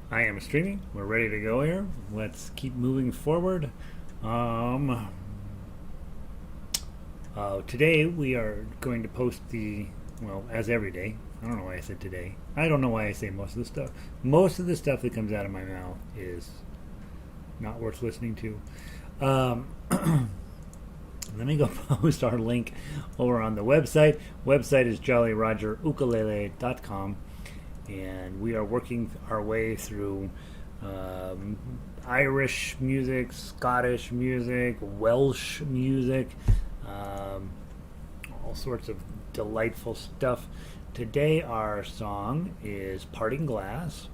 I am streaming. We're ready to go here. Let's keep moving forward. Um, Today we are going to post as every day. I don't know why I said today. I don't know why I say most of the stuff. Most of the stuff that comes out of my mouth is not worth listening to. Let me go post our link over on the website. Website is jollyrogerukulele.com. And we are working our way through Irish music, Scottish music, Welsh music, all sorts of delightful stuff. Today our song is Parting Glass,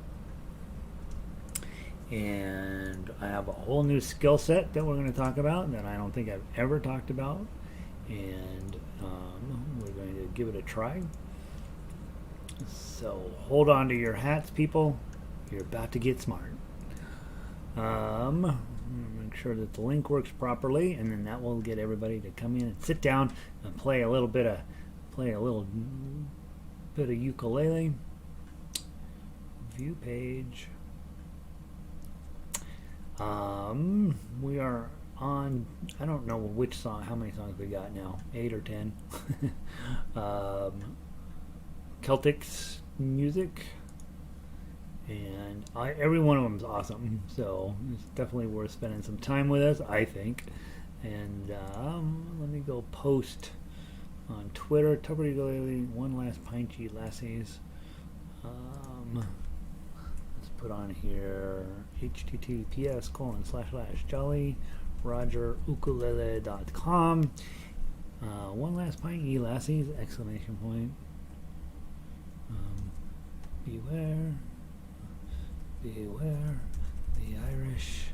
and I have a whole new skill set that we're going to talk about that I don't think I've ever talked about, and we're going to give it a try. So hold on to your hats, people. You're about to get smart. Make sure that the link works properly, and then that will get everybody to come in and sit down and play a little bit of ukulele. View page. We are on. I don't know which song. How many songs we got now? 8 or 10. Celtics music, and every one of them is awesome, so it's definitely worth spending some time with us, I think. And let me go post on Twitter. Tuff-er Ukulele, one last Pint, Lassies. Let's put on here https://jollyrogerukulele.com. One last Pint, Lassies! ! Beware, beware, the Irish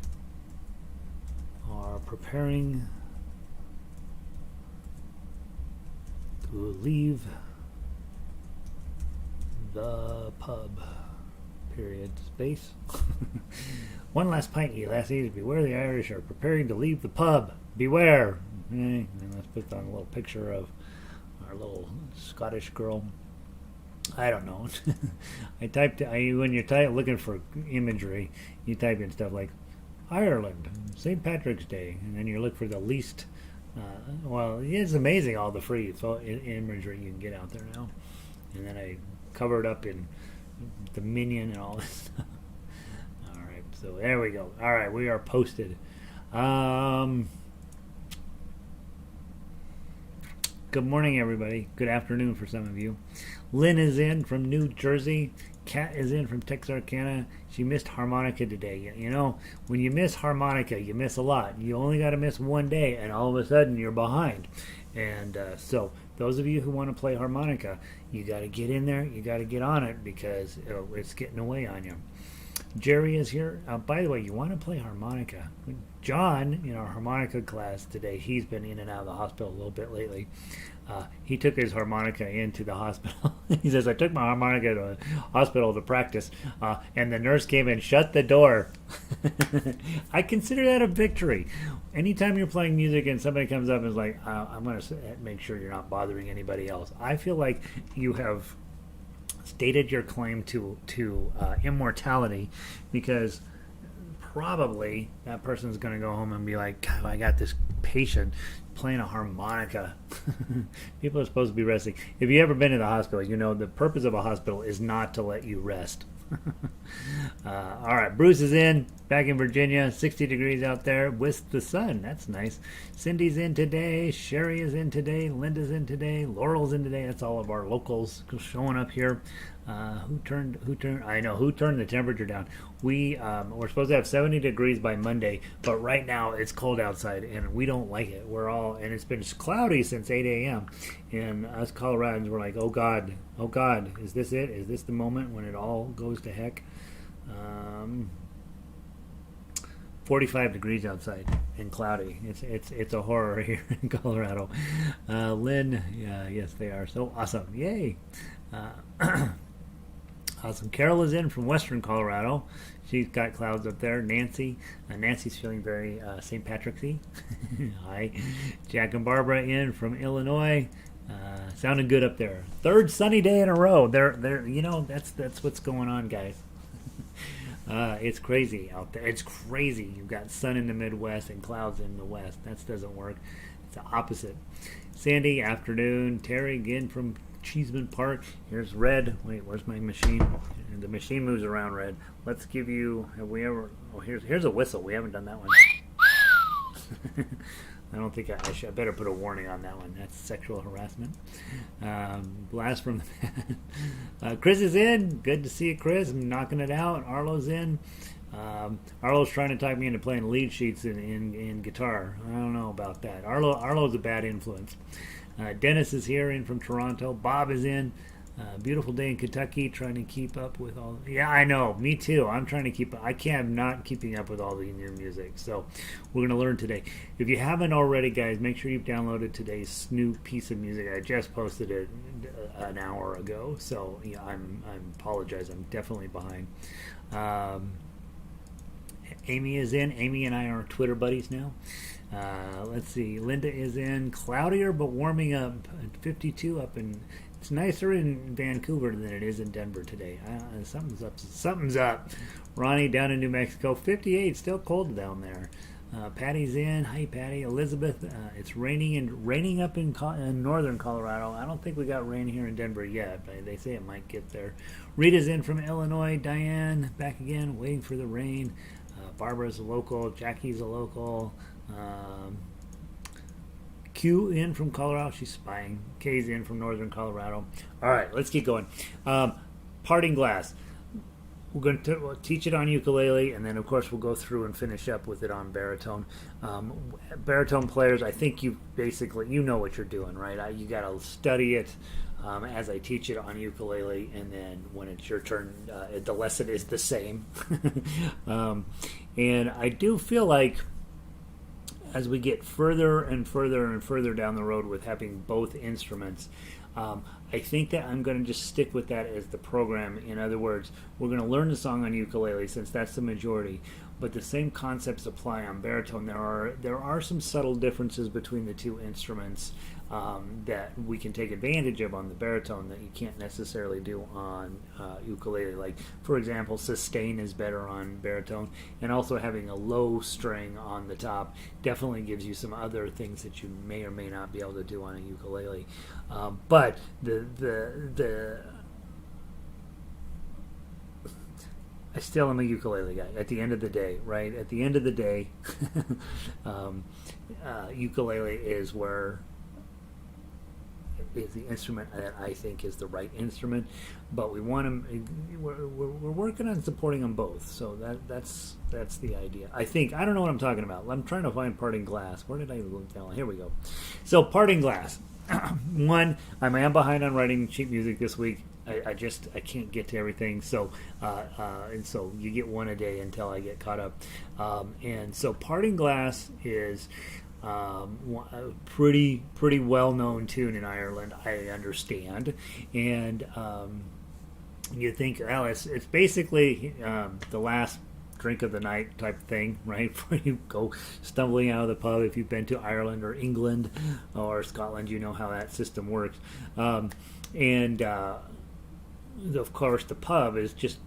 are preparing to leave the pub. Period. Space. One last pint, ye lassies. Beware, the Irish are preparing to leave the pub. Beware. And let's put on a little picture of our little Scottish girl. I don't know. When you're looking for imagery, you type in stuff like Ireland, St. Patrick's Day, and then you look for the least. It's amazing all the free imagery you can get out there now. And then I cover it up in Dominion and all this stuff. All right, so there we go. All right, we are posted. Good morning, everybody. Good afternoon for some of you. Lynn is in from New Jersey. Kat is in from Texarkana. She missed harmonica today. You know, when you miss harmonica, you miss a lot. You only got to miss one day, and all of a sudden you're behind. And so those of you who want to play harmonica, you got to get in there. You got to get on it because it's getting away on you. Jerry is here. By the way, you want to play harmonica. John, in our harmonica class today, he's been in and out of the hospital a little bit lately. He took his harmonica into the hospital. He says, I took my harmonica to the hospital to practice, and the nurse came and shut the door. I consider that a victory. Anytime you're playing music and somebody comes up and is like, I'm going to make sure you're not bothering anybody else, I feel like you have stated your claim to immortality, because probably that person's going to go home and be like, God, I got this patient playing a harmonica. People are supposed to be resting. If you've ever been to the hospital, you know the purpose of a hospital is not to let you rest. All right, Bruce is in, back in Virginia, 60 degrees out there with the sun. That's nice. Cindy's in today. Sherry is in today. Linda's in today. Laurel's in today. That's all of our locals showing up here. Who turned the temperature down? We're supposed to have 70 degrees by Monday, but right now it's cold outside and we don't like it. And it's been cloudy since 8 a.m. And us Coloradans were like, oh God, is this it? Is this the moment when it all goes to heck? 45 degrees outside and cloudy. It's a horror here in Colorado. Lynn, yes, they are so awesome. Yay. Awesome. Carol is in from Western Colorado. She's got clouds up there. Nancy's feeling very St. Patrick's-y. Hi. Jack and Barbara in from Illinois. Sounding good up there. Third sunny day in a row. They're that's what's going on, guys. It's crazy out there. It's crazy. You've got sun in the Midwest and clouds in the West. That doesn't work. It's the opposite. Sandy, afternoon. Terry again from Cheeseman Park. Here's Red. Wait, where's my machine? And the machine moves around, Red. Let's give you. Have we ever? Oh, here's a whistle. We haven't done that one. I don't think I should. I better put a warning on that one. That's sexual harassment. Blast from the Chris is in. Good to see you, Chris. I'm knocking it out. Arlo's in. Arlo's trying to talk me into playing lead sheets in guitar. I don't know about that. Arlo's a bad influence. Dennis is here in from Toronto. Bob is in. Beautiful day in Kentucky, trying to keep up with all. Yeah, I know. Me too. I'm trying to keep. I can't. I'm not keeping up with all the new music. So we're going to learn today. If you haven't already, guys, make sure you've downloaded today's new piece of music. I just posted it an hour ago. So yeah, I'm apologize. I'm definitely behind. Amy is in. Amy and I are Twitter buddies now. Let's see. Linda is in. Cloudier but warming up. 52 up in. It's nicer in Vancouver than it is in Denver today. Something's up. Something's up. Ronnie down in New Mexico. 58. Still cold down there. Patty's in. Hi, Patty. Elizabeth. It's raining up in northern Colorado. I don't think we got rain here in Denver yet, but they say it might get there. Rita's in from Illinois. Diane back again, waiting for the rain. Barbara's a local. Jackie's a local. Q in from Colorado. She's spying. K's in from northern Colorado. All right, let's keep going. Parting glass. We're going to teach it on ukulele, and then, of course, we'll go through and finish up with it on baritone. Baritone players, I think you know what you're doing, right? You got to study it as I teach it on ukulele, and then when it's your turn, the lesson is the same. And I do feel like as we get further and further and further down the road with having both instruments, I think that I'm going to just stick with that as the program. In other words, we're going to learn the song on ukulele since that's the majority, but the same concepts apply on baritone. There are some subtle differences between the two instruments that we can take advantage of on the baritone that you can't necessarily do on ukulele. Like, for example, sustain is better on baritone, and also having a low string on the top definitely gives you some other things that you may or may not be able to do on a ukulele. But I still am a ukulele guy at the end of the day, right? At the end of the day, ukulele is the instrument that I think is the right instrument, but we're working on supporting them both. So that's the idea. I don't know what I'm talking about. I'm trying to find parting glass. Where did I look down? Here we go. So parting glass. One, I am behind on writing sheet music this week. I can't get to everything. So and so you get one a day until I get caught up. And so parting glass is a pretty well-known tune in Ireland, I understand, and you think, well, it's basically the last drink of the night type thing, right? Where you go stumbling out of the pub. If you've been to Ireland or England or Scotland, you know how that system works. And of course, the pub is just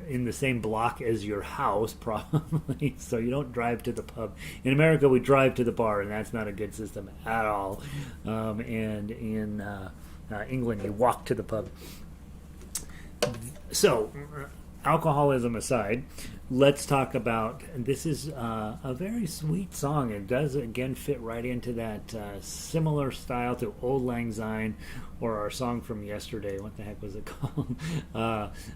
in the same block as your house, probably, so you don't drive to the pub. In America, we drive to the bar, and that's not a good system at all. And in England, you walk to the pub. So, alcoholism aside, let's talk about, this is a very sweet song. It does, again, fit right into that similar style to Old Lang Syne, or our song from yesterday. What the heck was it called?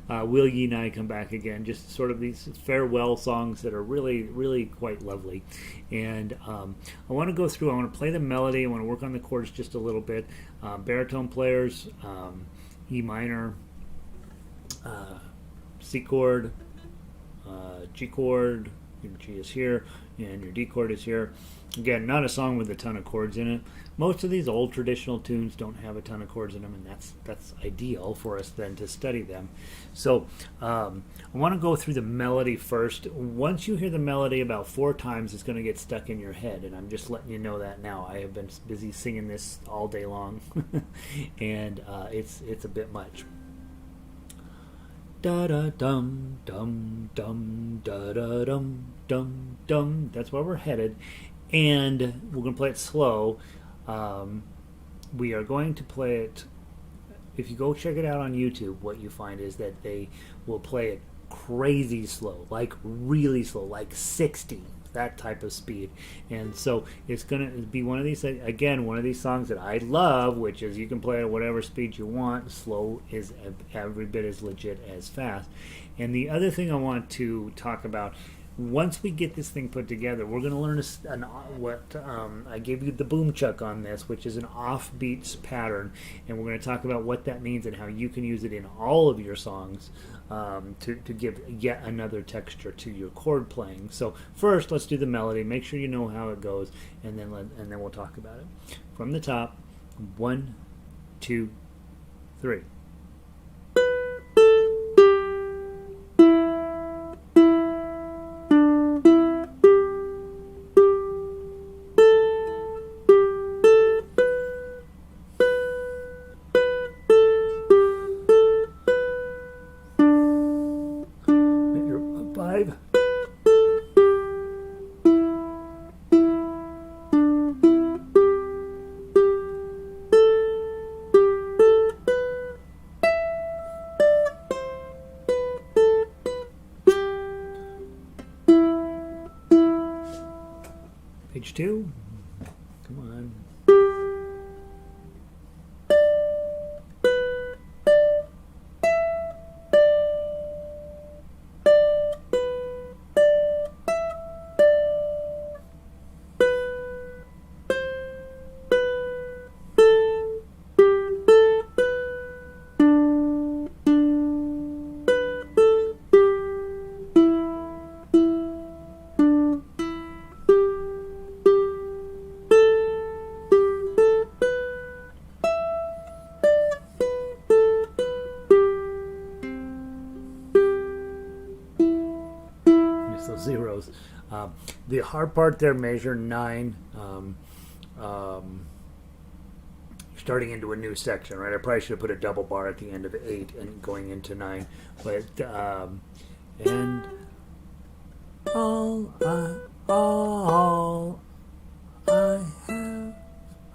Will Ye Nye Come Back Again? Just sort of these farewell songs that are really, really quite lovely. And I want to go through, I want to play the melody, I want to work on the chords just a little bit. Baritone players, E minor, C chord, G chord, your G is here, and your D chord is here. Again, not a song with a ton of chords in it. Most of these old traditional tunes don't have a ton of chords in them, and that's ideal for us then to study them. So I want to go through the melody first. Once you hear the melody about 4 times, it's going to get stuck in your head, and I'm just letting you know that now. I have been busy singing this all day long, and it's a bit much. da da dum dum dum da da dum dum dum. That's where we're headed, and we're going to play it slow. We are going to play it. If you go check it out on YouTube, what you find is that they will play it crazy slow, like really slow, like 60, that type of speed. And so it's going to be one of these, again, one of these songs that I love, which is you can play at whatever speed you want. Slow is every bit as legit as fast. And the other thing I want to talk about, once we get this thing put together, we're going to learn I gave you the boom chuck on this, which is an offbeat pattern, and we're going to talk about what that means and how you can use it in all of your songs to give yet another texture to your chord playing. So first, let's do the melody. Make sure you know how it goes, and then we'll talk about it from the top. 1, 2, 3. Page 2. Come on. Those zeros. The hard part there, measure 9. Starting into a new section, right? I probably should have put a double bar at the end of 8 and going into 9. But and all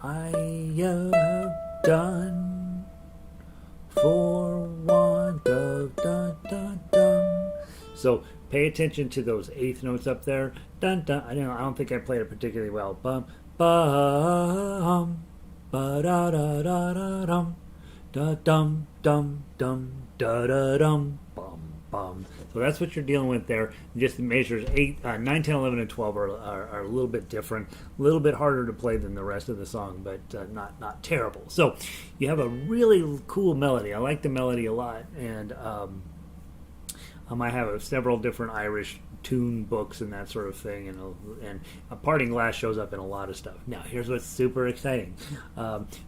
I have done for want of dun dun dun. So pay attention to those eighth notes up there. Dun dun. I don't think I played it particularly well. Bum bum ba da da da da dum da dum dum dum da da dum bum bum. So that's what you're dealing with there. Just the measures 8, 9, 10, 11, and 12 are a little bit different, a little bit harder to play than the rest of the song, but not terrible. So you have a really cool melody. I like the melody a lot, and I have several different Irish tune books and that sort of thing, and a parting glass shows up in a lot of stuff. Now, here's what's super exciting.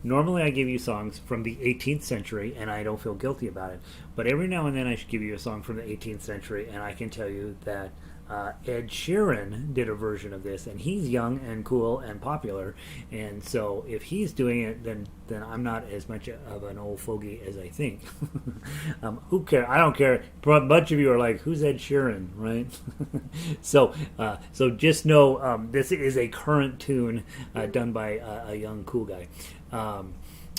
Normally I give you songs from the 18th century, and I don't feel guilty about it, but every now and then I should give you a song from the 18th century, and I can tell you that Ed Sheeran did a version of this, and he's young and cool and popular, and so if he's doing it, then I'm not as much of an old fogey as I think. Who cares? I don't care. A bunch of you are like, who's Ed Sheeran, right? So just know this is a current tune done by a young cool guy.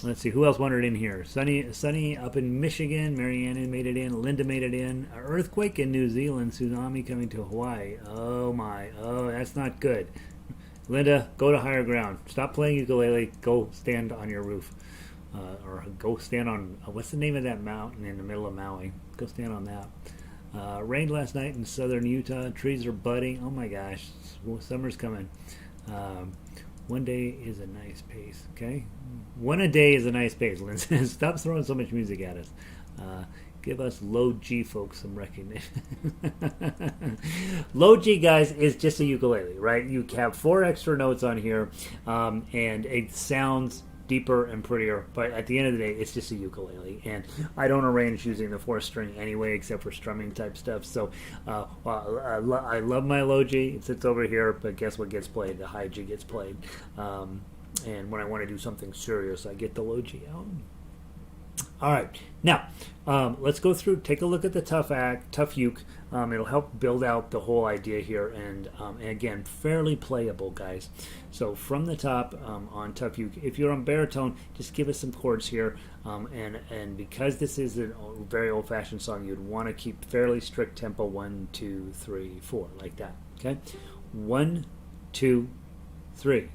Let's see, who else wandered in here? Sunny up in Michigan. Marianne made it in. Linda made it in. Earthquake in New Zealand. Tsunami coming to Hawaii. Oh, my. Oh, that's not good. Linda, go to higher ground. Stop playing ukulele. Go stand on your roof. Or go stand on... what's the name of that mountain in the middle of Maui? Go stand on that. Rained last night in southern Utah. Trees are budding. Oh, my gosh. Summer's coming. One day is a nice pace, okay? One a day is a nice pace. Lynn says, stop throwing so much music at us. Give us low G folks some recognition. Low G, guys, is just a ukulele, right? You have 4 extra notes on here, and it sounds deeper and prettier, but at the end of the day, it's just a ukulele, and I don't arrange using the 4th string anyway, except for strumming type stuff. So I love my low G. It sits over here, but guess what gets played? The high G gets played, and when I want to do something serious, I get the low G out. All right, now let's go through. Take a look at the Tuff Uke. It'll help build out the whole idea here, and again, fairly playable, guys. So from the top on Tuff Uke, if you're on baritone, just give us some chords here, and because this is a very old-fashioned song, you'd want to keep fairly strict tempo: 1, 2, 3, 4, like that. Okay, 1, 2, 3.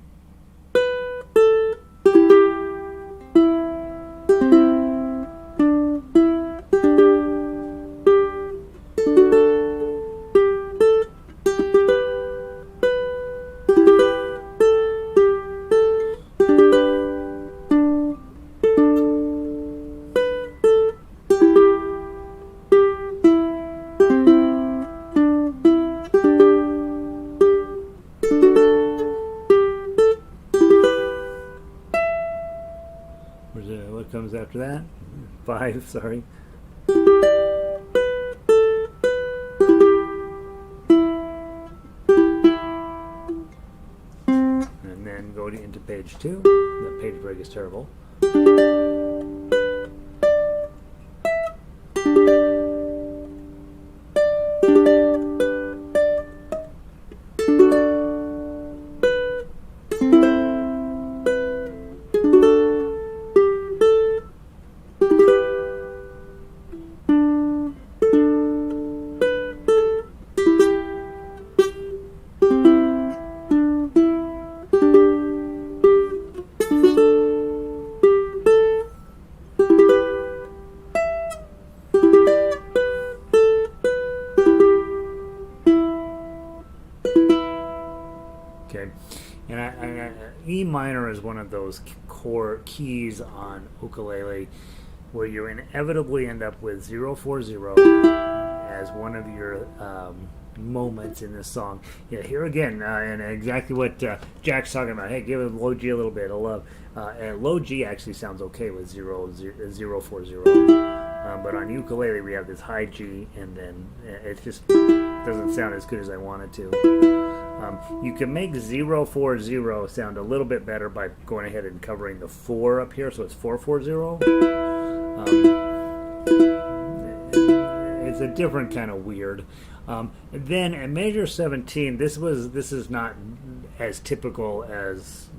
What comes after that? 5, sorry. And then go into page 2. The page break is terrible. Okay, and E minor is one of those core keys on ukulele where you inevitably end up with 040 as one of your moments in this song. Yeah, here again, and exactly what Jack's talking about. Hey, give it low G a little bit of love. And low G actually sounds okay with 040. But on ukulele we have this high G, and then it just doesn't sound as good as I want it to. You can make 040 sound a little bit better by going ahead and covering the 4 up here, so it's 440. It's a different kind of weird. Then at measure 17, this is not as typical as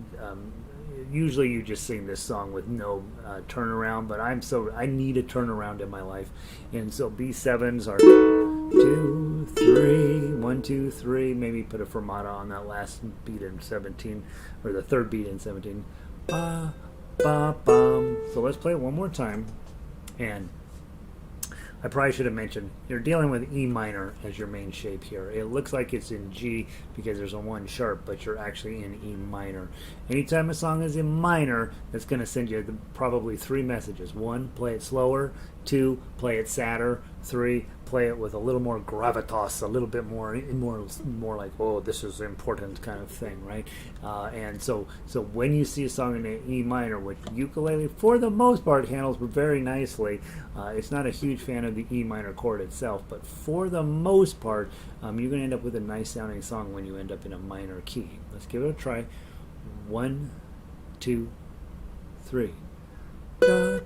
usually you just sing this song with no turnaround, but I need a turnaround in my life, and so B7s are 2, 3, 1, 2, 3. Maybe put a fermata on that last beat in 17, or the third beat in 17. Ba, ba, bum. So let's play it one more time, and I probably should have mentioned, you're dealing with E minor as your main shape here. It looks like it's in G because there's a 1 sharp, but you're actually in E minor. Anytime a song is in minor, that's going to send you probably 3 messages. 1, play it slower. 2, play it sadder. 3, play it with a little more gravitas, a little bit more like, oh, this is important kind of thing, right? And so when you see a song in E minor, which ukulele for the most part handles very nicely, it's not a huge fan of the E minor chord itself, but for the most part, you're going to end up with a nice sounding song when you end up in a minor key. Let's give it a try. 1, 2, 3. Da.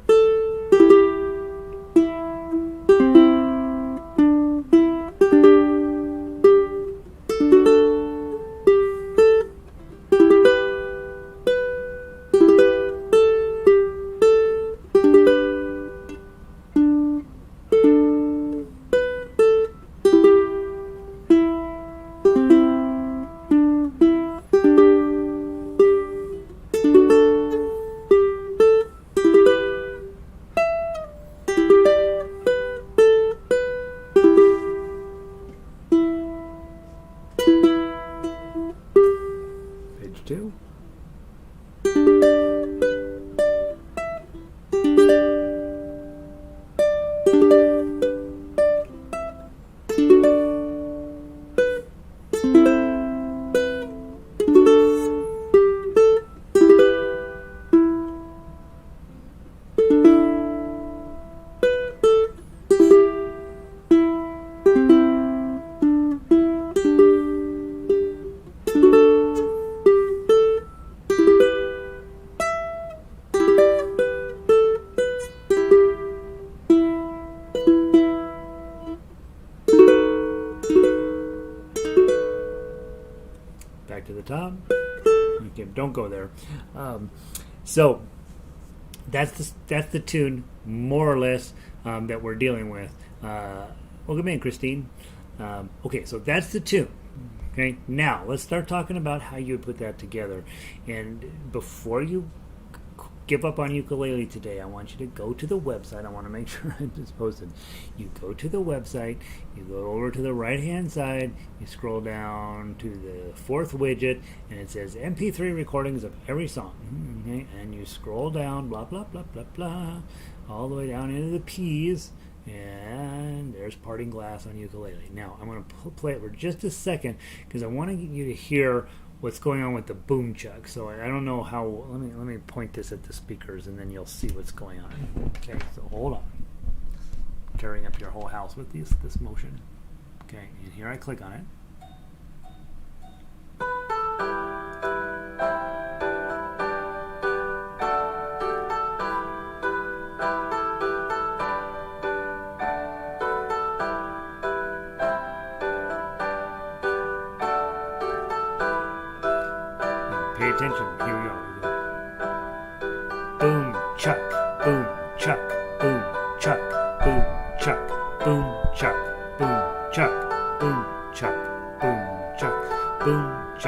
to the top. Okay, don't go there. So that's the tune, more or less, that we're dealing with. Welcome in, Christine. Okay, so that's the tune. Okay, now let's start talking about how you would put that together. And before you give up on ukulele today, I want you to go to the website. I want to make sure it's posted. You go to the website, you go over to the right hand side, you scroll down to the fourth widget, and it says MP3 recordings of every song. Okay? And you scroll down, blah blah blah blah blah, all the way down into the P's, and there's Parting Glass on ukulele. Now I'm going to play it for just a second because I want to get you to hear what's going on with the boom chuck. So I don't know how. Let me point this at the speakers, and then you'll see what's going on. Okay, so hold on. Tearing up your whole house with this motion. Okay, and here I click on it. Pay attention. Here we go. Boom, chuck, boom, chuck, boom, chuck, boom, chuck, boom, chuck, boom, chuck, boom, chuck, boom, chuck, boom, chuck,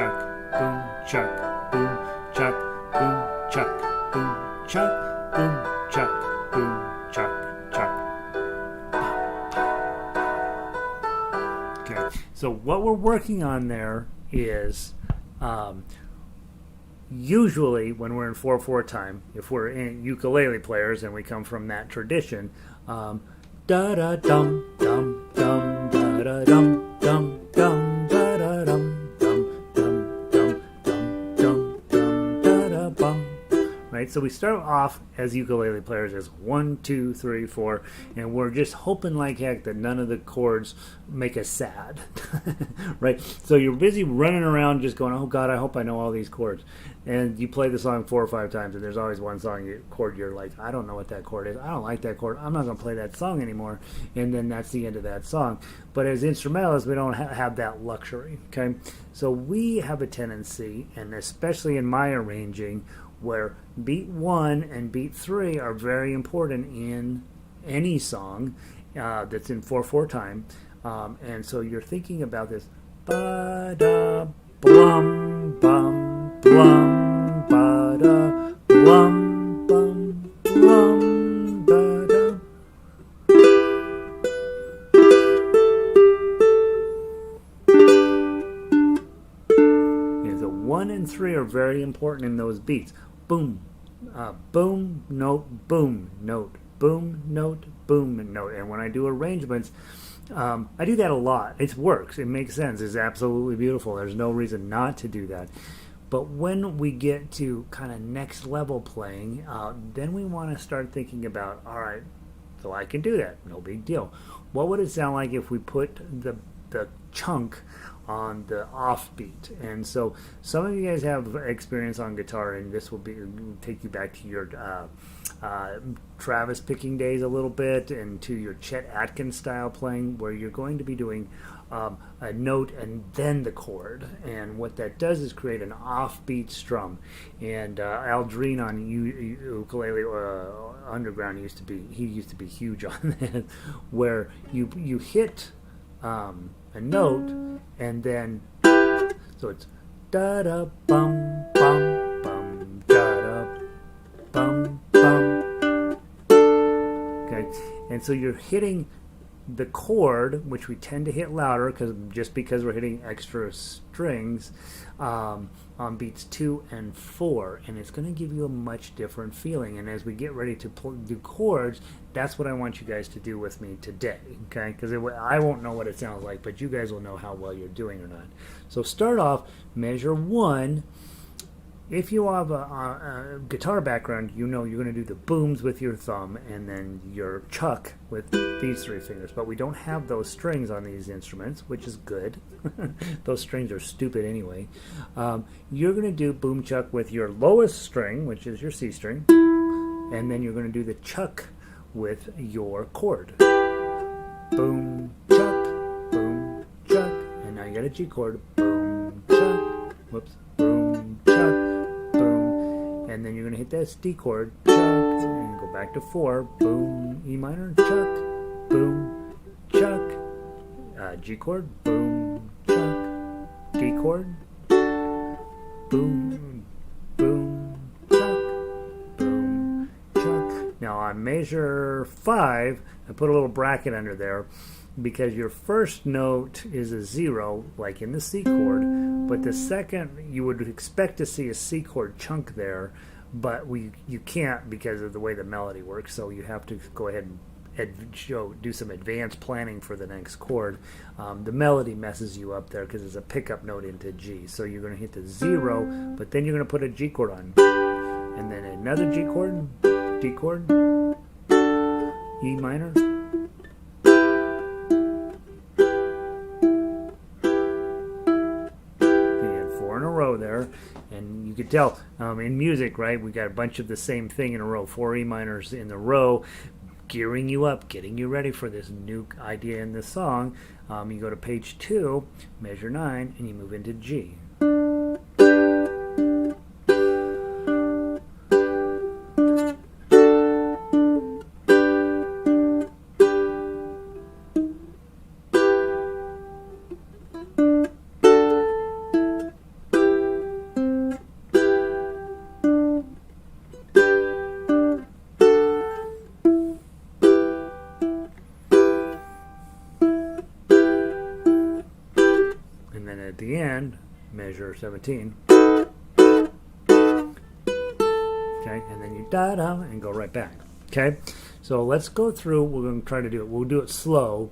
boom, chuck, boom, chuck, boom, chuck, boom, chuck, boom, chuck, boom, chuck, chuck. Okay, so what we're working on there is usually when we're in 4/4 time, if we're in ukulele players and we come from that tradition, da da dum dum dum da da dum dum dum da da dum dum dum dum dum dum dum da da bum. Right, so we start off as ukulele players as 1, 2, 3, 4, and we're just hoping like heck that none of the chords make us sad. Right, so you're busy running around just going, oh God, I hope I know all these chords. And you play the song 4 or 5 times, and there's always one chord you're like, I don't know what that chord is. I don't like that chord. I'm not going to play that song anymore. And then that's the end of that song. But as instrumentalists, we don't have that luxury. Okay, so we have a tendency, and especially in my arranging, where beat 1 and beat 3 are very important in any song that's in 4/4 time. And so you're thinking about this ba-da blum bum blum ba-da blum bum blum ba-da. Yeah, so 1 and 3 are very important in those beats. Boom, boom, note, boom, note, boom, note, boom, note. And when I do arrangements, I do that a lot. It works. It makes sense. It's absolutely beautiful. There's no reason not to do that. But when we get to kind of next level playing, then we want to start thinking about, all right, so I can do that. No big deal. What would it sound like if we put the chunk on the offbeat? And so some of you guys have experience on guitar, and this will take you back to your Travis picking days a little bit, and to your Chet Atkins style playing, where you're going to be doing a note and then the chord. And what that does is create an offbeat strum. And Aldrine on Ukulele Underground used to be huge on that, where you hit a note, and then so it's da da bum bum bum da da bum bum. Okay, and so you're hitting the chord, which we tend to hit louder because we're hitting extra strings on beats 2 and 4, and it's going to give you a much different feeling. And as we get ready to do chords, that's what I want you guys to do with me today, okay? Because I won't know what it sounds like, but you guys will know how well you're doing or not. So start off, measure 1. If you have a guitar background, you know you're going to do the booms with your thumb and then your chuck with these 3 fingers. But we don't have those strings on these instruments, which is good. Those strings are stupid anyway. You're going to do boom chuck with your lowest string, which is your C string. And then you're going to do the chuck with your chord. Boom, chuck, and now you got a G chord. Boom, chuck, whoops, boom, chuck, boom, and then you're going to hit that D chord, chuck, and go back to 4, boom, E minor, chuck, boom, chuck, G chord, boom, chuck, D chord, boom, boom, chuck, boom, chuck. Now on measure 5, I put a little bracket under there because your first note is a 0, like in the C chord, but the second, you would expect to see a C chord chunk there, but you can't because of the way the melody works, so you have to go ahead and do some advanced planning for the next chord. The melody messes you up there because it's a pickup note into G. So you're going to hit the 0, but then you're going to put a G chord on, and then another G chord, D chord, E minor, and 4 in a row there. And you could tell in music, right, we got a bunch of the same thing in a row, 4 E minors in the row, gearing you up, getting you ready for this new idea in the song. You go to page 2, measure 9, and you move into G. At the end, measure 17. Okay, and then you da-da and go right back. Okay, so let's go through. We're going to try to do it. We'll do it slow.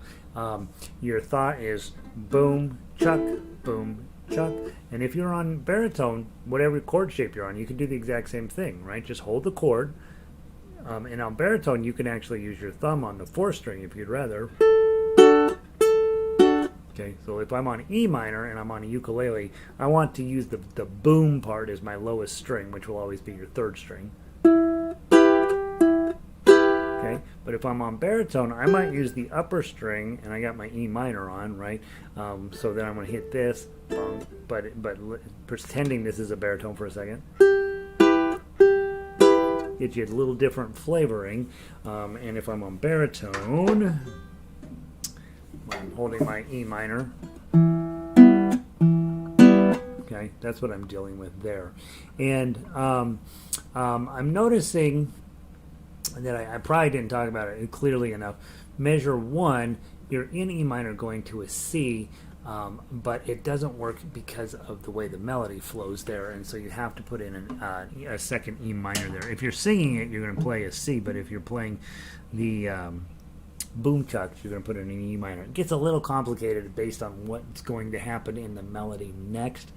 Your thought is boom, chuck, boom, chuck. And if you're on baritone, whatever chord shape you're on, you can do the exact same thing, right? Just hold the chord. And on baritone, you can actually use your thumb on the 4th string if you'd rather. Okay, so if I'm on E minor and I'm on a ukulele, I want to use the boom part as my lowest string, which will always be your 3rd string. Okay, but if I'm on baritone, I might use the upper string, and I got my E minor on, right? So then I'm going to hit this, but pretending this is a baritone for a second. Get you a little different flavoring, and if I'm on baritone, I'm holding my E minor. Okay, that's what I'm dealing with there. And I'm noticing that I probably didn't talk about it clearly enough. Measure 1, you're in E minor going to a C, but it doesn't work because of the way the melody flows there, and so you have to put in a second E minor there. If you're singing it, you're going to play a C, but if you're playing the boom chucks, you're going to put in an E minor. It gets a little complicated based on what's going to happen in the melody next.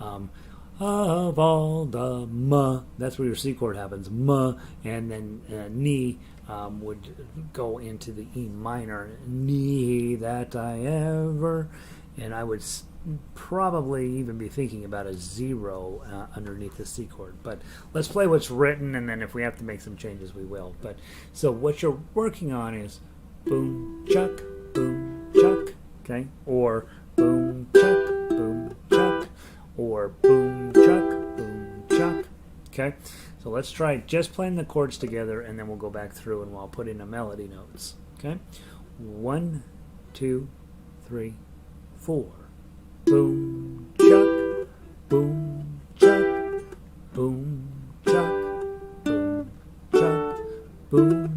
Of all the ma, that's where your C chord happens, ma, and then ni would go into the E minor, ni that I ever, and I would probably even be thinking about a 0 underneath the C chord. But let's play what's written, and then if we have to make some changes, we will. But so what you're working on is boom, chuck, okay? Or boom, chuck, or boom, chuck, okay? So let's try just playing the chords together, and then we'll go back through and I'll put in the melody notes, okay? 1, 2, 3, 4. Boom, chuck, boom, chuck, boom, chuck, boom, chuck, boom.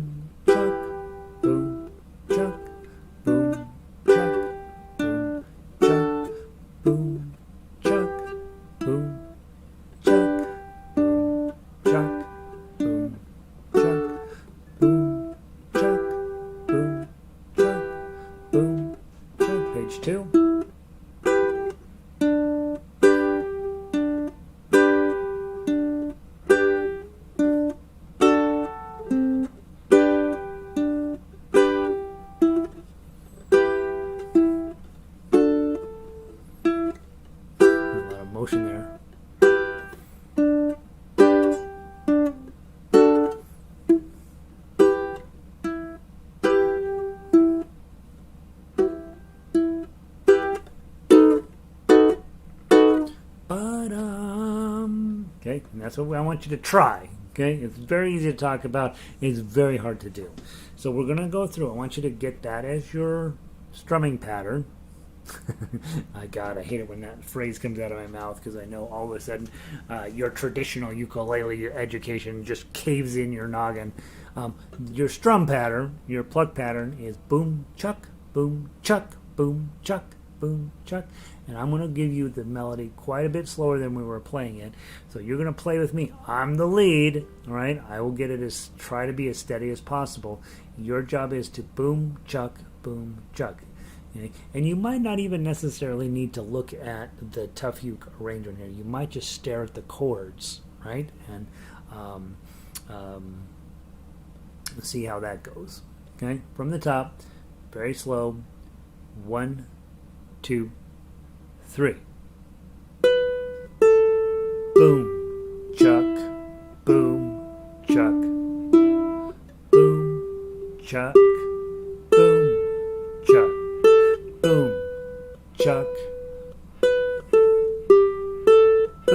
Page 2. Motion there. Okay, and that's what I want you to try. Okay, it's very easy to talk about. It's very hard to do. So we're going to go through. I want you to get that as your strumming pattern. I hate it when that phrase comes out of my mouth, because I know all of a sudden your traditional ukulele education just caves in your noggin. Your strum pattern, your pluck pattern is boom, chuck, boom, chuck, boom, chuck, boom, chuck. And I'm going to give you the melody quite a bit slower than we were playing it. So you're going to play with me. I'm the lead, all right? I will get it try to be as steady as possible. Your job is to boom, chuck, boom, chuck. Okay? And you might not even necessarily need to look at the Tuff uke arrangement here. You might just stare at the chords, right? And see how that goes. Okay? From the top, very slow. 1, 2, 3. Boom, chuck, boom, chuck, boom, chuck, boom, chuck, boom, chuck,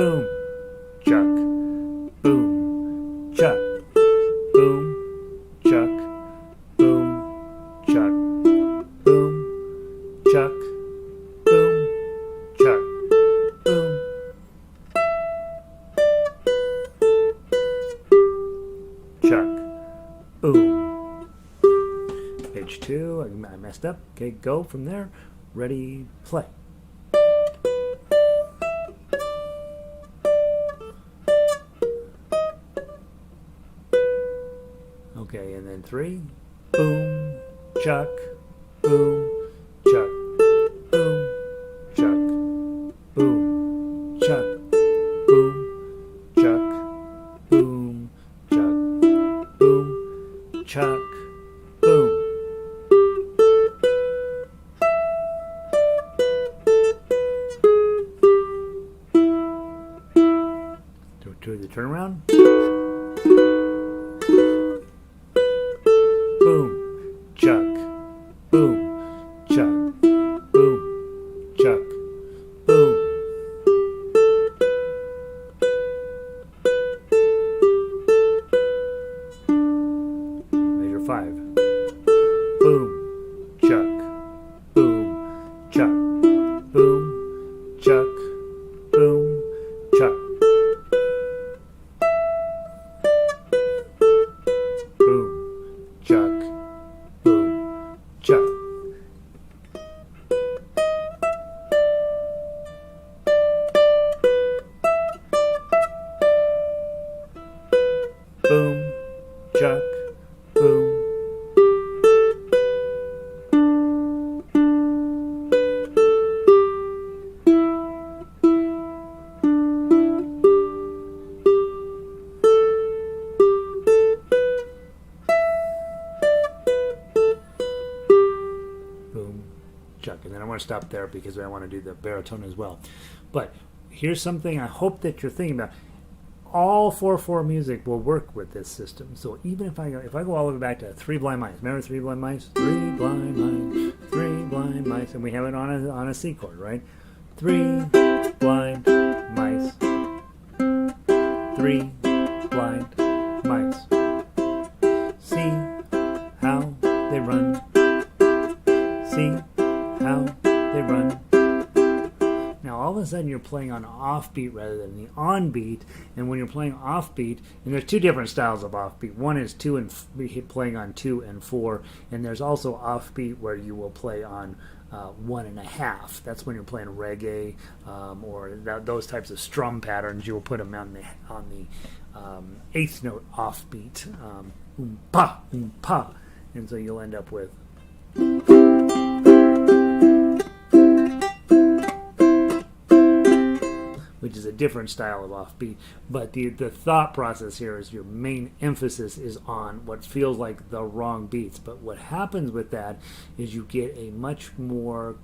boom, chuck, boom, chuck, boom, chuck, boom, chuck, boom, chuck, boom, chuck, boom. Chuck, boom. Page 2, I messed up. Okay, go from there. Ready, play. Okay, and then 3. Boom, chuck, boom, chuck, boom, chuck, boom, chuck, boom, chuck, boom, chuck, boom, chuck, boom. Do the turnaround. Boom, chuck, boom, chuck, boom, chuck, boom. Measure 5. Boom, chuck, boom, chuck, boom, chuck, boom, chuck. Boom, chuck, boom, chuck. Boom, chuck, boom. Boom, chuck. And then I want to stop there because I want to do the baritone as well. But here's something I hope that you're thinking about. All 4/4 music will work with this system. So even if I go all the way back to 3 Blind Mice, remember 3 Blind Mice? 3 blind mice, 3 blind mice, and we have it on a C chord, right? 3 blind mice, 3 blind mice. See how they run. See how they run. Now all of a sudden you're playing on offbeat rather than the onbeat, and when you're playing offbeat, and there's 2 different styles of offbeat. One is playing on 2 and 4, and there's also offbeat where you will play on 1.5. That's when you're playing reggae or those types of strum patterns. You will put them on the 8th note offbeat, pa, pa, and so you'll end up with. Which is a different style of offbeat. But the thought process here is your main emphasis is on what feels like the wrong beats. But what happens with that is you get a much more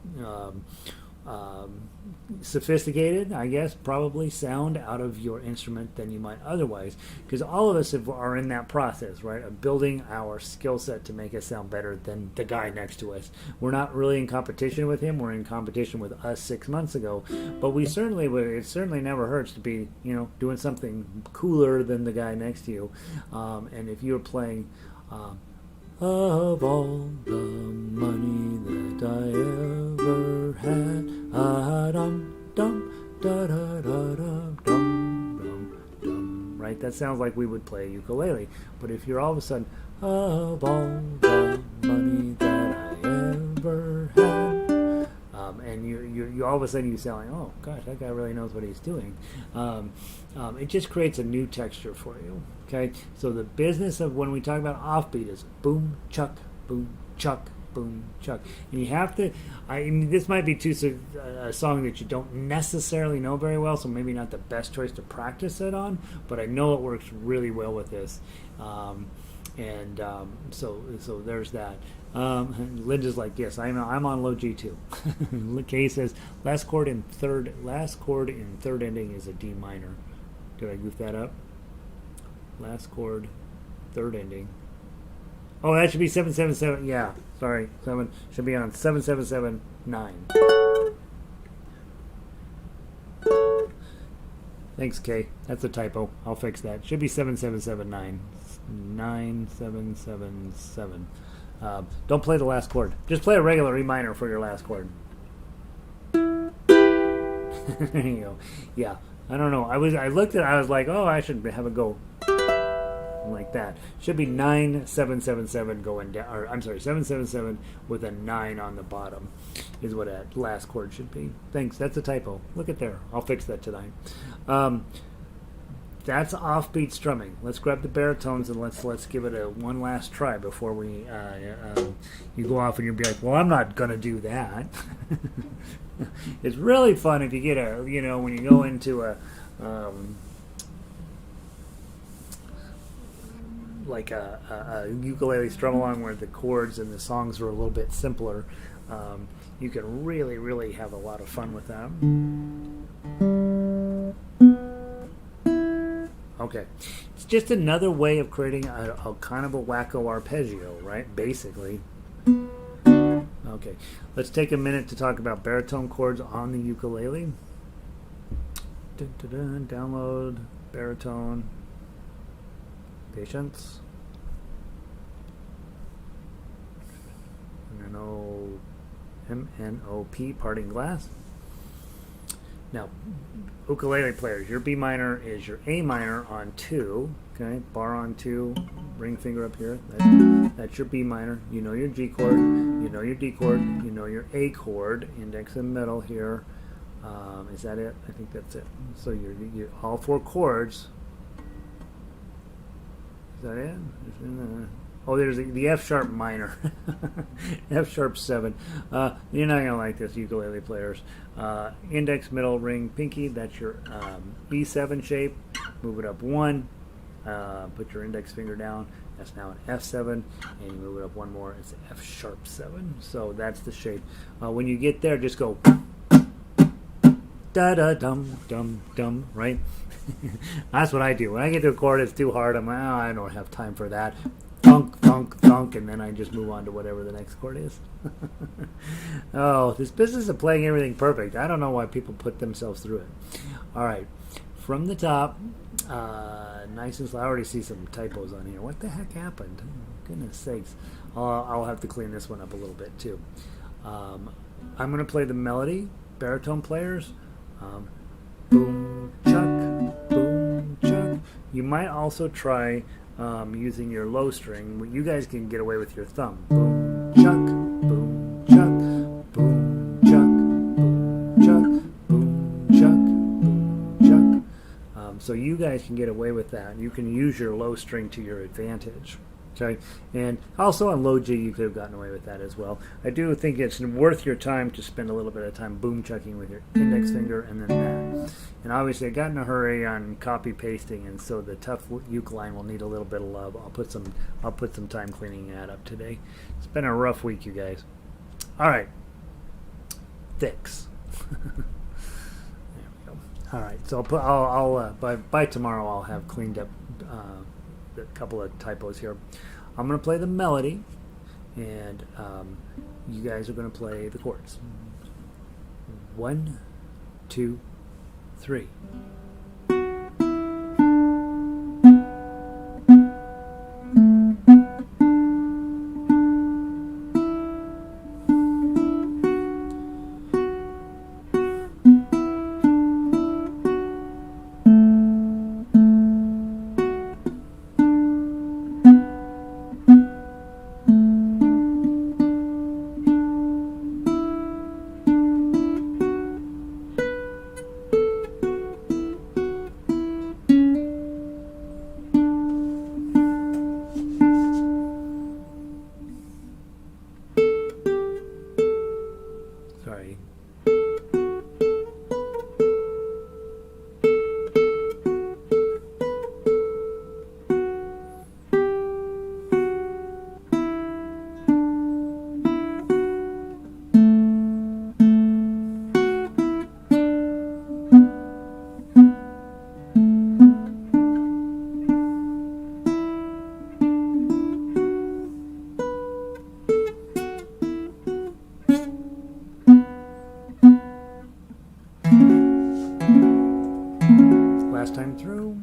sophisticated, I guess, probably sound out of your instrument than you might otherwise, because all of us are in that process, right, of building our skill set to make us sound better than the guy next to us. We're not really in competition with him, we're in competition with us 6 months ago, but it certainly never hurts to be, doing something cooler than the guy next to you. And if you're playing of all the money that I ever had, dum dum da da da dum dum dum. Right? That sounds like we would play ukulele. But if you're all of a sudden of all the money that I ever had, and you all of a sudden you sound like, oh gosh, that guy really knows what he's doing. It just creates a new texture for you. Okay, so the business of when we talk about offbeat is boom chuck, boom chuck, boom chuck. And you have to. This might be a song that you don't necessarily know very well, so maybe not the best choice to practice it on. But I know it works really well with this. So there's that. Linda's like, yes, I'm on low G too. Kay says last chord in third ending is a D minor. Did I goof that up? Last chord, third ending. Oh, that should be 777. Yeah, sorry, 7 should be on 7779. Thanks, Kay. That's a typo. I'll fix that. Should be 7779. 9777. Don't play the last chord. Just play a regular E minor for your last chord. There you go. Yeah, I don't know. I looked at it, I was like, oh, I should have a go like that. Should be 9777 going down, or I'm sorry, 777 with a 9 on the bottom is what that last chord should be. Thanks. That's a typo. Look at there. I'll fix that tonight. That's offbeat strumming. Let's grab the baritones and let's give it one last try before we you go off and you'll be like, well, I'm not gonna do that. It's really fun if you get when you go into a like a ukulele strum along where the chords and the songs are a little bit simpler. You can really have a lot of fun with that. Okay, it's just another way of creating a kind of a wacko arpeggio, right? Basically. Okay, let's take a minute to talk about baritone chords on the ukulele. Download baritone. Patience. M-N-O-P, parting glass. Now, ukulele players, your B minor is your A minor on 2, okay? Bar on 2, ring finger up here. That's your B minor. You know your G chord, you know your D chord, you know your A chord, index and middle here. Is that it? I think that's it. So you're all 4 chords. Is that it? Oh, there's the F sharp minor. F sharp 7. You're not going to like this, ukulele players. Index, middle, ring, pinky. That's your B7 shape. Move it up 1. Put your index finger down. That's now an F7. And you move it up 1 more. It's F sharp 7. So that's the shape. When you get there, just go da-da-dum-dum-dum, right? That's what I do. When I get to a chord, it's too hard. I'm like, oh, I don't have time for that. Thunk, thunk, thunk, and then I just move on to whatever the next chord is. Oh, this business of playing everything perfect. I don't know why people put themselves through it. All right, from the top, nice and slow. I already see some typos on here. What the heck happened? Goodness sakes. I'll have to clean this one up a little bit too. I'm going to play the melody, baritone players. Boom, chuck, boom, chuck. You might also try using your low string. You guys can get away with your thumb. Boom, chuck, boom, chuck, boom, chuck, boom, chuck, boom, chuck, boom, chuck. So you guys can get away with that. You can use your low string to your advantage. Okay, and also on low G you could have gotten away with that as well. I do think it's worth your time to spend a little bit of time boom chucking with your index finger and then that. And obviously I got in a hurry on copy pasting, and so the tough uke line will need a little bit of love. I'll put some time cleaning that up today. It's been a rough week, you guys. All right, fix. we go. All right, so I'll by tomorrow I'll have cleaned up a couple of typos here. I'm going to play the melody, and you guys are going to play the chords. 1, 2, 3. Sorry. Last time through.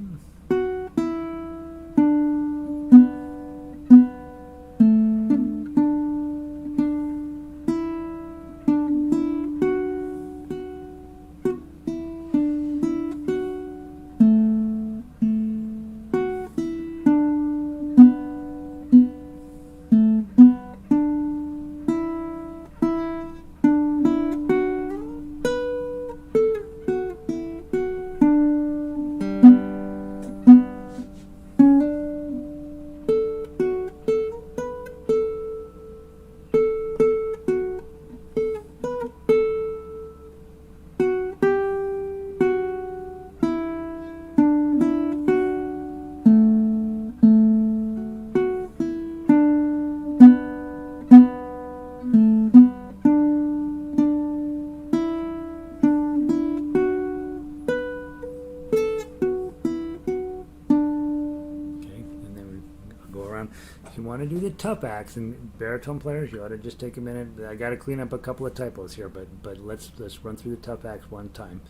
If you want to do the tough acts and baritone players, you ought to just take a minute. I got to clean up a couple of typos here, but let's run through the tough acts one time.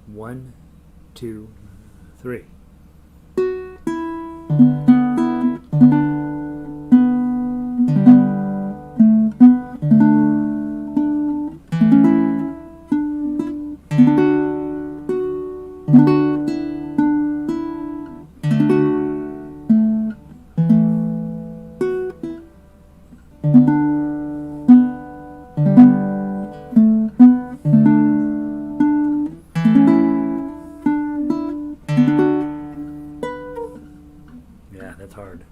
1, 2, 3. Yeah, that's hard.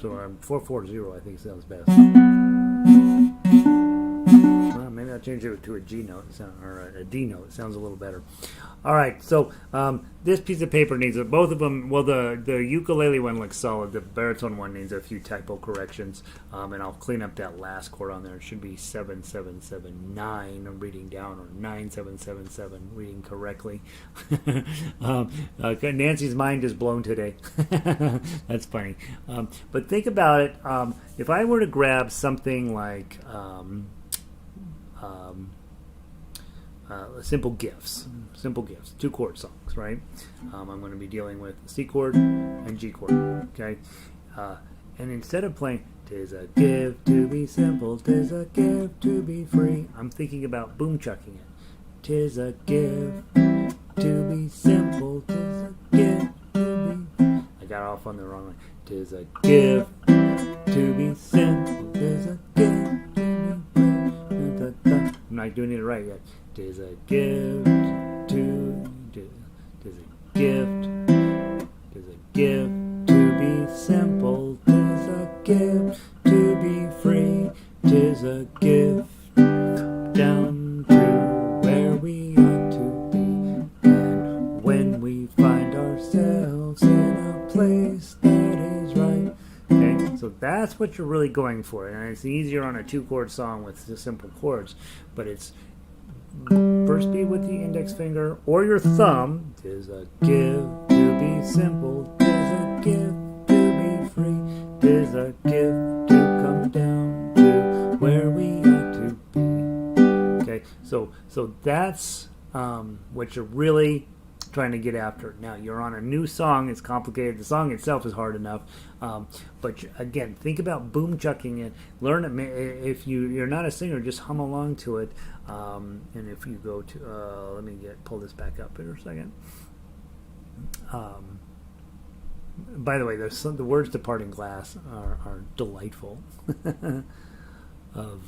So 440 I think sounds best. Well, maybe I'll change it to a G note, or a D note. It sounds a little better. All right, so this piece of paper needs both of them. Well, the ukulele one looks solid. The baritone one needs a few typo corrections, and I'll clean up that last chord on there. It should be 7779 reading down, or 9777 reading correctly. Nancy's mind is blown today. That's funny. But think about it. If I were to grab something like simple gifts, 2-chord songs, right? I'm going to be dealing with C chord and G chord, okay? And instead of playing 'Tis a gift to be simple, 'tis a gift to be free. I'm thinking about boom chucking it. 'Tis a gift to be simple, 'tis a gift to be... I got off on the wrong one. 'Tis a gift to be simple, 'tis a gift to be free. I'm not doing it right yet. 'Tis a gift to... 'Tis a gift... 'Tis a gift to be simple, 'tis a gift to be free. 'Tis a gift down to where we ought to be. And when we find ourselves in a place that is right. Okay, so that's what you're really going for. And it's easier on a 2-chord song with the simple chords, but it's first beat with the index finger or your thumb. 'Tis a gift to be simple, 'tis a gift to be free. 'Tis a gift to come down to where we ought to be. Okay, so that's what you're really trying to get after. Now you're on a new song, it's complicated. The song itself is hard enough, but again, think about boom chucking it. Learn it. If you're not a singer, just hum along to it. And if you go to let me pull this back up here a second. By the way, the words to Parting Glass are delightful. of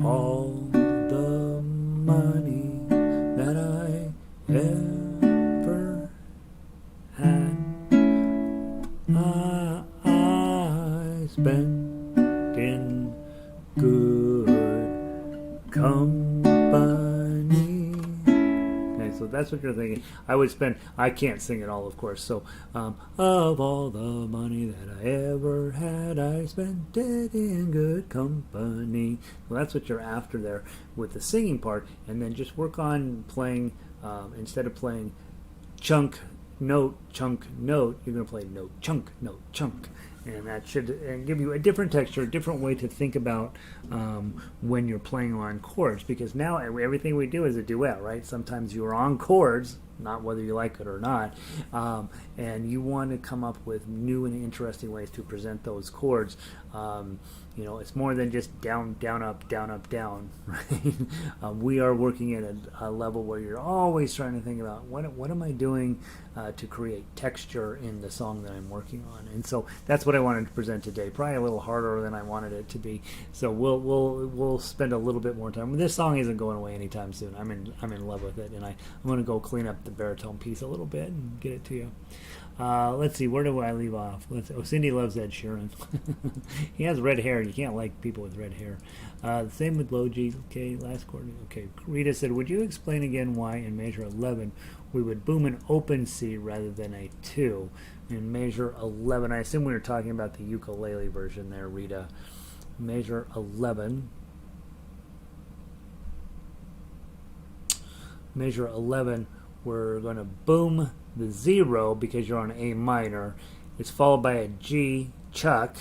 all the money that I ever had, I spent in good company. Okay, so that's what you're thinking. I can't sing it all, of course. So, of all the money that I ever had, I spent it in good company. Well, that's what you're after there with the singing part, and then just work on playing, instead of playing chunk, note, you're going to play note, chunk, and that should give you a different texture, a different way to think about when you're playing on chords, because now everything we do is a duet, right? Sometimes you're on chords, not whether you like it or not, and you want to come up with new and interesting ways to present those chords. It's more than just down, up, down, right? We are working at a level where you're always trying to think about what am I doing to create texture in the song that I'm working on, and so that's what I wanted to present today. Probably a little harder than I wanted it to be. So we'll spend a little bit more time. This song isn't going away anytime soon. I'm in love with it, and I'm going to go clean up the baritone piece a little bit and get it to you. Let's see, where do I leave off? Cindy loves Ed Sheeran. He has red hair. You can't like people with red hair. Same with low G. Okay, last chord. Okay, Rita said, would you explain again why in measure 11 we would boom an open C rather than a 2? In measure 11, I assume we were talking about the ukulele version there, Rita. Measure 11. Measure 11, we're going to boom the 0 because you're on A minor. It's followed by a G chuck,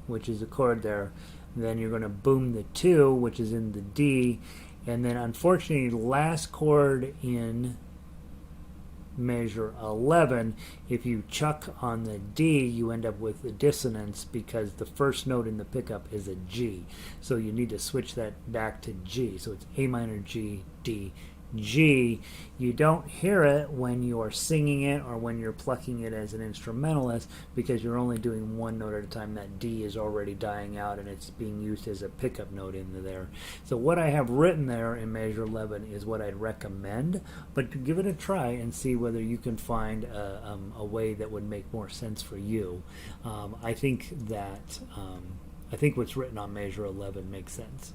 which is a chord there. Then you're going to boom the 2, which is in the D. And then unfortunately, last chord in measure 11, if you chuck on the D, you end up with a dissonance because the first note in the pickup is a G. So you need to switch that back to G. So it's A minor, G, D, G. You don't hear it when you're singing it or when you're plucking it as an instrumentalist because you're only doing one note at a time. That D is already dying out and it's being used as a pickup note into there. So what I have written there in measure 11 is what I'd recommend, but give it a try and see whether you can find a way that would make more sense for you. I think what's written on measure 11 makes sense.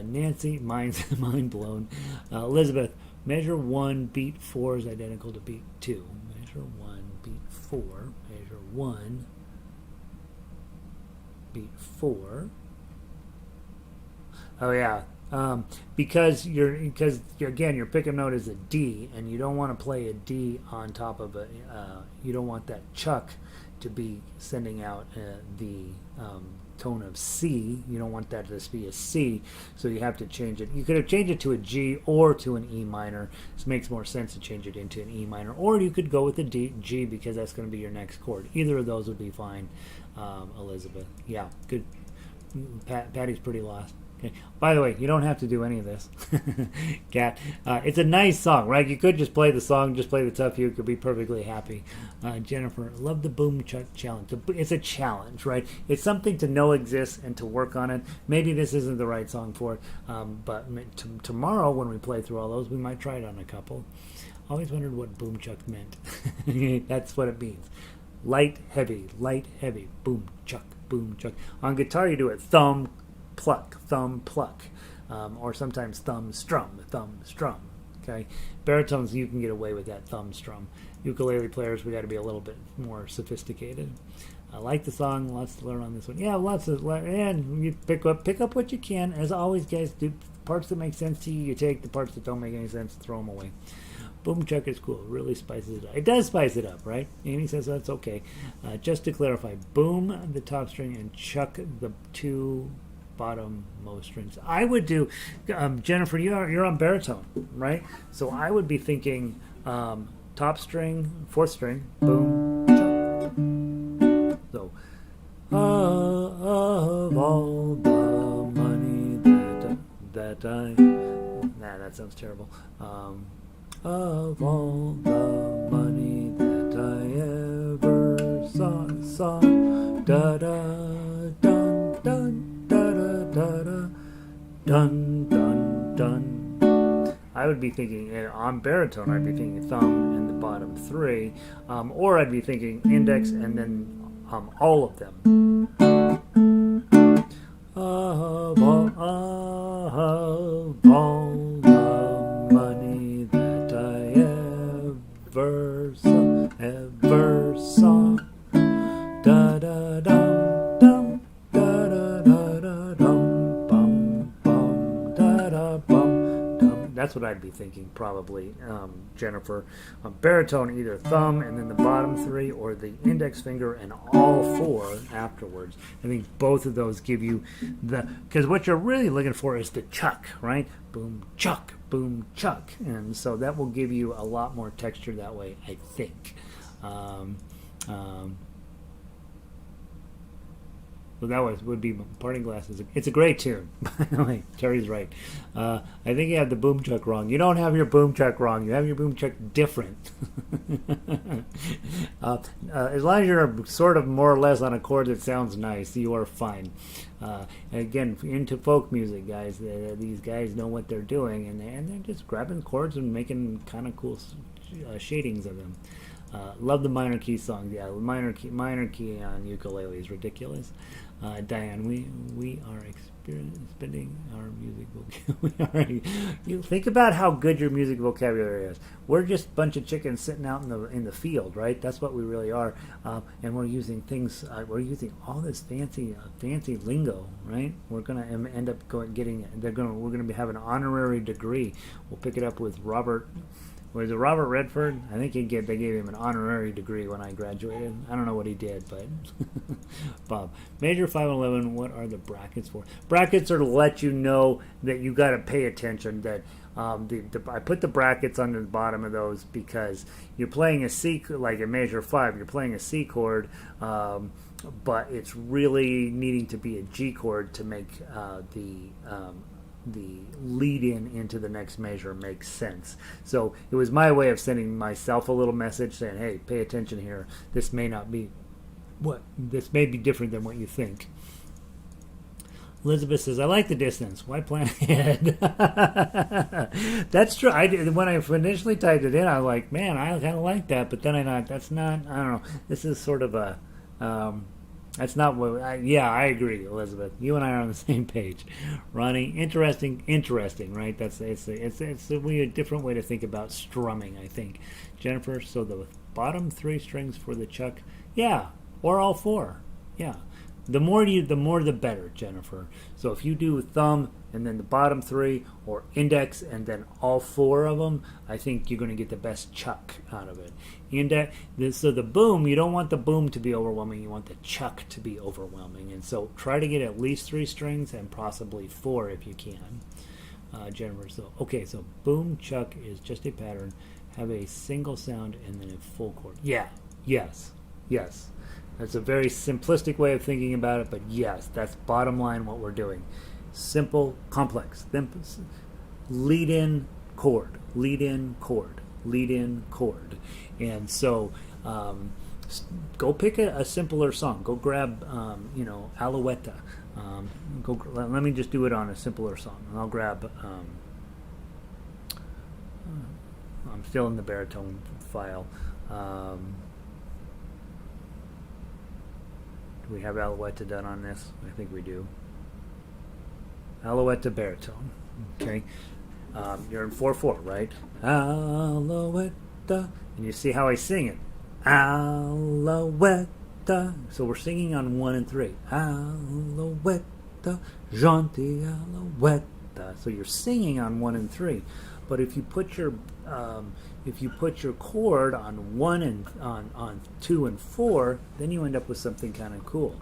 Nancy, mind blown. Elizabeth, measure 1, beat 4 is identical to beat 2. Measure 1, beat 4. Measure 1, beat 4. Oh yeah, because again your pickup note is a D, and you don't want to play a D on top of you don't want that chuck to be sending out the tone of C. You don't want that to just be a C, so you have to change it. You could have changed it to a G or to an E minor. This makes more sense to change it into an E minor, or you could go with a G because that's going to be your next chord. Either of those would be fine, Elizabeth. Yeah, good. Patty's pretty lost. Okay. By the way, you don't have to do any of this, Kat. It's a nice song, right? You could just play the song, just play the Tuff. You could be perfectly happy. Jennifer, love the boom chuck challenge. It's a challenge, right? It's something to know exists and to work on it. Maybe this isn't the right song for it, but tomorrow when we play through all those, we might try it on a couple. Always wondered what boom chuck meant. That's what it means. Light, heavy, boom chuck, boom chuck. On guitar, you do it thumb, pluck, or sometimes thumb strum. Okay, baritones, you can get away with that thumb strum. Ukulele players, we got to be a little bit more sophisticated. I like the song, lots to learn on this one. Yeah, and you pick up what you can. As always, guys, do parts that make sense to you. You take the parts that don't make any sense, throw them away. Boom chuck is cool. It really spices it up. It does spice it up, right? Amy says that's okay. Just to clarify, boom the top string and chuck the two bottom most strings. I would do, Jennifer, you're on baritone, right? So I would be thinking top string, fourth string, boom, chuck. So, of all the money that I, that sounds terrible. Of all the money that I ever saw, da da dun dun da da da da dun dun dun. I would be thinking on baritone. I'd be thinking thumb in the bottom three, or I'd be thinking index and then all of them. Of all the money that I ever saw, da da dum dum, da da da da dum bum bum, da da bum dum. That's what I'd be thinking probably, Jennifer. Baritone, either thumb and then the bottom three, or the index finger and all four afterwards. I think both of those give you because what you're really looking for is the chuck, right? Boom chuck, and so that will give you a lot more texture that way, I think. Well, that would be Parting Glasses. It's a great tune, by the way. Terry's right. I think you have the boom chuck wrong. You don't have your boom chuck wrong. You have your boom chuck different. As long as you're sort of more or less on a chord that sounds nice, you are fine. Again, into folk music, guys, these guys know what they're doing, and they're just grabbing chords and making kind of cool shadings of them. Love the minor key song. Yeah, minor key on ukulele is ridiculous. Diane, we are spending our music vocabulary. You think about how good your music vocabulary is. We're just a bunch of chickens sitting out in the field, right? That's what we really are. And we're using things. We're using all this fancy lingo, right? We're gonna end up we're gonna have an honorary degree. We'll pick it up with Robert. Was it Robert Redford? I think they gave him an honorary degree when I graduated. I don't know what he did, but Bob. Major 511, what are the brackets for? Brackets are to let you know that you got to pay attention. That I put the brackets under the bottom of those because you're playing a C, like a major 5, you're playing a C chord, but it's really needing to be a G chord to make the lead into the next measure makes sense. So it was my way of sending myself a little message saying, hey, pay attention here. This may be different than what you think. Elizabeth says, I like the distance. Why plan ahead? That's true. I did, when I initially typed it in, I was like, man, I kind of like that. But then I thought, I don't know. This is sort of a... that's not what. I agree, Elizabeth. You and I are on the same page. Ronnie, interesting, right? It's a different way to think about strumming, I think. Jennifer, so the bottom three strings for the chuck, yeah, or all four, yeah. the more the better, Jennifer. So if you do thumb and then the bottom three, or index and then all four of them, I think you're going to get the best chuck out of it. So the boom, you don't want the boom to be overwhelming, you want the chuck to be overwhelming. And so try to get at least 3 strings and possibly 4 if you can, Jennifer. So so boom, chuck is just a pattern. Have a single sound and then a full chord. Yeah, yes. That's a very simplistic way of thinking about it, but yes, that's bottom line what we're doing. Simple, complex. Lead in, chord, lead in, chord, lead in, chord. And so go pick a simpler song. Go grab, Alouette. Let me just do it on a simpler song. I'll grab, I'm still in the baritone file. Do we have Alouette done on this? I think we do. Alouette baritone. Okay. You're in 4/4, right? Alouette. And you see how I sing it. Alouette. So we're singing on 1 and 3. Alouette. Gentille Alouette. So you're singing on 1 and 3. But if you put your chord on 1 and on 2 and 4, then you end up with something kind of cool.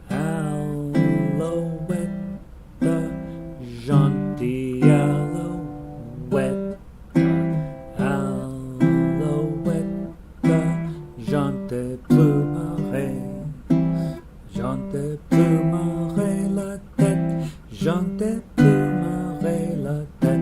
Alouette, gentille Alouette, Alouette, gentille plumarée, gentille plumarée la tête, gentille plumarée la tête.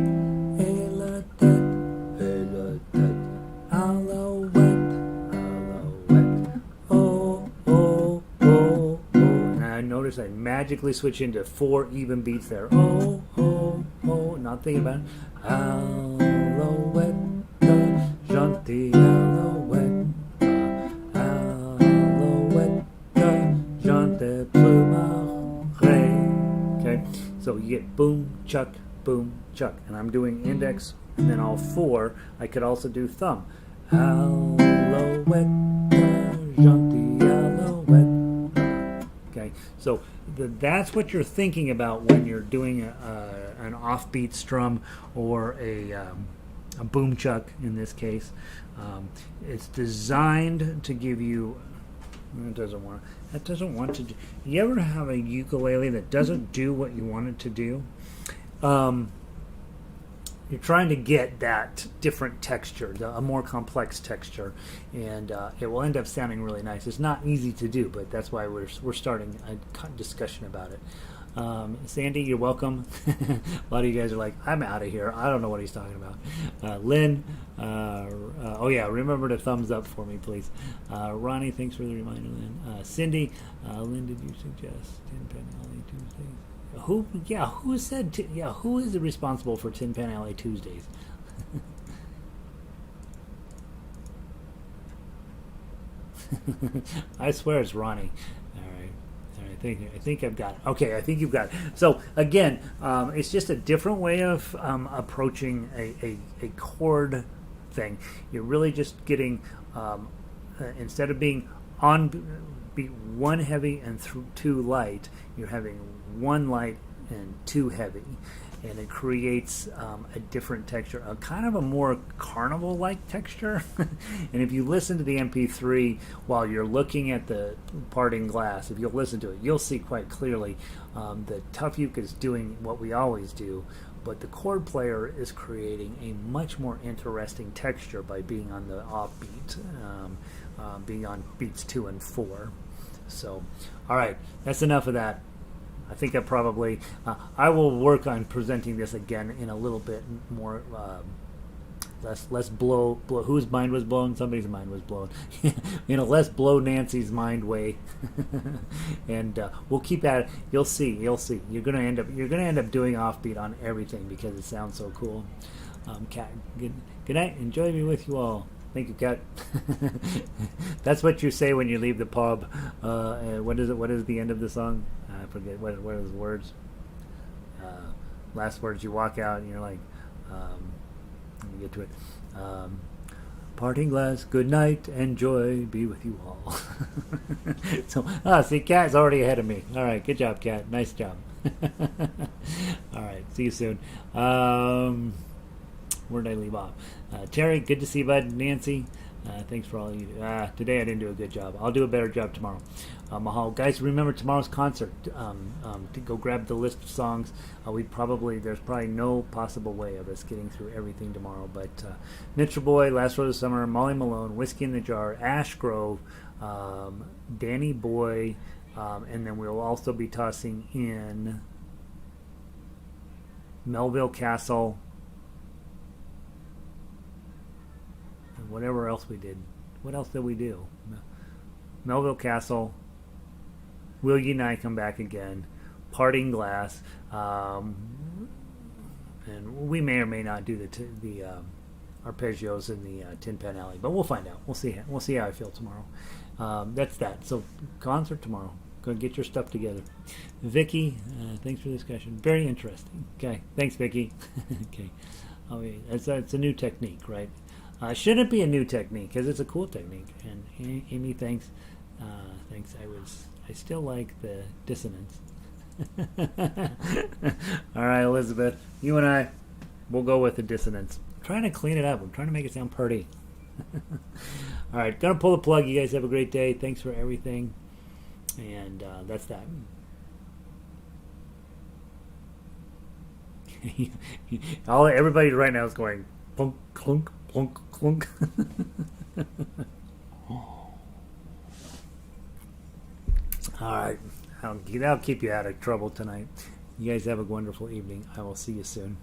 Notice I magically switch into 4 even beats there. Oh, oh, oh, not thinking about it. Alouette, gentille Alouette, Alouette, gentille plumarée. Okay, so you get boom, chuck, and I'm doing index and then all 4. I could also do thumb. Alouette, gentille Alouette. Okay, so that's what you're thinking about when you're doing an offbeat strum or a boom chuck in this case. It's designed to give you. It doesn't want to do. You ever have a ukulele that doesn't do what you want it to do? You're trying to get that different texture, a more complex texture, and it will end up sounding really nice. It's not easy to do, but that's why we're starting a discussion about it. Sandy, you're welcome. A lot of you guys are like, I'm out of here. I don't know what he's talking about. Lynn, remember to thumbs up for me, please. Ronnie, thanks for the reminder, Lynn. Cindy, Lynn, did you suggest Tin Pan Alley Tuesdays? Who is responsible for Tin Pan Alley Tuesdays? I swear it's Ronnie. All right. I think I've got it. Okay, I think you've got it. So again, it's just a different way of approaching a chord thing. You're really just getting instead of being on beat 1 heavy and 2 light, you're having 1 light and 2 heavy, and it creates a different texture, a kind of a more carnival-like texture. And if you listen to the MP3 while you're looking at the parting glass, if you'll listen to it, you'll see quite clearly that Tuff Uke is doing what we always do, but the chord player is creating a much more interesting texture by being on the offbeat, being on beats 2 and 4. So, all right, that's enough of that. I think I probably I will work on presenting this again in a little bit more less blow whose mind was blown. Somebody's mind was blown. Less blow Nancy's mind way. And we'll keep at it. You'll see. You're gonna end up doing offbeat on everything because it sounds so cool. Kat, good night. Enjoy me with you all. Thank you, Kat. That's what you say when you leave the pub. What is it? What is the end of the song? I forget. What are the words? Last words. You walk out and you're like, let me get to it. Parting glass, good night and joy be with you all. So, see, Kat's already ahead of me. All right, good job, Kat. Nice job. All right, see you soon. Where did I leave off? Terry, good to see you, bud. Nancy, thanks for all you do. Today I didn't do a good job. I'll do a better job tomorrow. Mahal, guys, remember tomorrow's concert. To go grab the list of songs. There's probably no possible way of us getting through everything tomorrow. But Mitchell Boy, Last Road of Summer, Molly Malone, Whiskey in the Jar, Ash Grove, Danny Boy, and then we'll also be tossing in Melville Castle, and whatever else we did. What else did we do? Melville Castle, Will You and I Come Back Again, Parting Glass, and we may or may not do the arpeggios in the Tin Pan Alley, but we'll find out. We'll see how I feel tomorrow. That's that. So concert tomorrow. Go get your stuff together. Vicky, thanks for the discussion. Very interesting. Okay, thanks, Vicky. Okay, it's a new technique, right? Shouldn't be a new technique because it's a cool technique. And Amy, thanks. Thanks. I still like the dissonance. All right, Elizabeth, you and I, we'll go with the dissonance. I'm trying to clean it up. I'm trying to make it sound pretty. All right, gonna pull the plug. You guys have a great day. Thanks for everything. And that's that. Everybody right now is going plunk, clunk, plunk, clunk. All right, that'll keep you out of trouble tonight. You guys have a wonderful evening. I will see you soon.